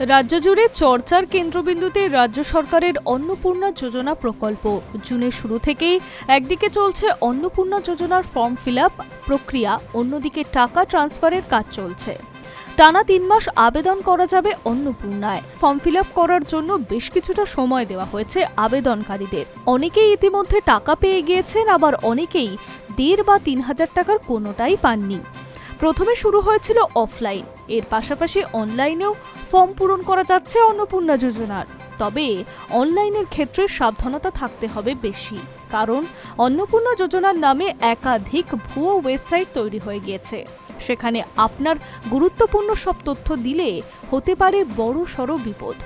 রাজ্য জুড়ে চর্চার কেন্দ্রবিন্দুতে রাজ্য সরকারের অন্নপূর্ণা যোজনা প্রকল্প। জুনের শুরু থেকেই একদিকে চলছে অন্নপূর্ণা যোজনার ফর্ম ফিল আপ প্রক্রিয়া, অন্যদিকে টাকা ট্রান্সফারের কাজ চলছে। টানা ৩ মাস আবেদন করা যাবে অন্নপূর্ণায়। ফর্ম ফিল আপ করার জন্য বেশ কিছুটা সময় দেওয়া হয়েছে আবেদনকারীদের। অনেকেই ইতিমধ্যে টাকা পেয়ে গিয়েছেন, আবার অনেকেই ১.৫ বা ৩,০০০ টাকার কোনোটাই পাননি। প্রথমে শুরু হয়েছিল অফলাইন, এর পাশাপাশি অনলাইনেও ফর্ম পূরণ করা যাচ্ছে অন্নপূর্ণা যোজনার। তবে অনলাইনের ক্ষেত্রে সাবধানতা থাকতে হবে বেশি, কারণ অন্নপূর্ণা যোজনার নামে একাধিক ভুয়ো ওয়েবসাইট তৈরি হয়ে গিয়েছে। সেখানে আপনার গুরুত্বপূর্ণ সব তথ্য দিলে হতে পারে বড়সড় বিপদ।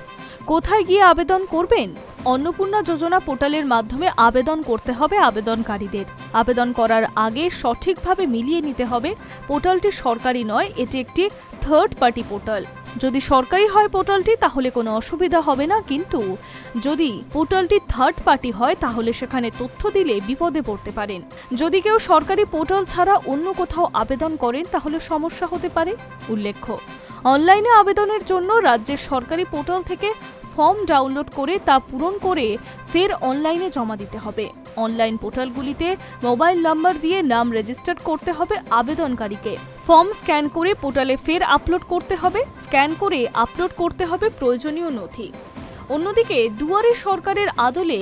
কোথায় গিয়ে আবেদন করবেন? অন্নপূর্ণা যোজনা পোর্টালের মাধ্যমে আবেদন করতে হবে আবেদনকারীদের। আবেদন করার আগে সঠিকভাবে মিলিয়ে নিতে হবে পোর্টালটি সরকারি নয়, এটি একটি থার্ড পার্টি পোর্টাল। যদি সরকারি হয় পোর্টালটি তাহলে কোনো অসুবিধা হবে না, কিন্তু যদি পোর্টালটি থার্ড পার্টি হয় তাহলে সেখানে তথ্য দিলে বিপদে পড়তে পারেন। যদি কেউ সরকারি পোর্টাল ছাড়া অন্য কোথাও আবেদন করেন তাহলে সমস্যা হতে পারে। উল্লেখ্য, অনলাইনে আবেদনের জন্য রাজ্যের সরকারি পোর্টাল থেকে ফর্ম ডাউনলোড করে তা পূরণ করে ফের অনলাইনে জমা দিতে হবে। অনলাইন পোর্টালগুলিতে মোবাইল নাম্বার দিয়ে নাম রেজিস্টার করতে হবে আবেদনকারীকে। ফর্ম স্ক্যান করে পোর্টালে ফের আপলোড করতে হবে। স্ক্যান করে আপলোড করতে হবে প্রয়োজনীয় নথি। অন্যদিকে দুয়ারে সরকারের আদলে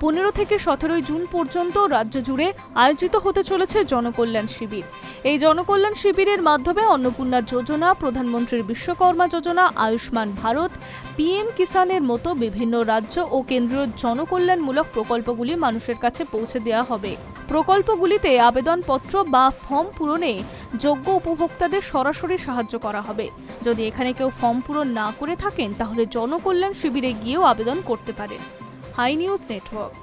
15 থেকে 17 জুন পর্যন্ত রাজ্য জুড়ে আয়োজিত হতে চলেছে জনকল্যাণ শিবির। এই জনকল্যাণ শিবিরের মাধ্যমে অন্নপূর্ণা যোজনা, প্রধানমন্ত্রীর বিশ্বকর্মা যোজনা, আয়ুষ্মান ভারত, পিএম কিষানের মতো বিভিন্ন রাজ্য ও কেন্দ্রীয় জনকল্যাণমূলক প্রকল্পগুলি মানুষের কাছে পৌঁছে দেওয়া হবে। প্রকল্পগুলিতে আবেদনপত্র বা ফর্ম পূরণে যোগ্য উপভোক্তাদের সরাসরি সাহায্য করা হবে। যদি এখানে কেউ ফর্ম পূরণ না করে থাকেন তাহলে জনকল্যাণ শিবিরে গিয়েও আবেদন করতে পারেন। Hi news network.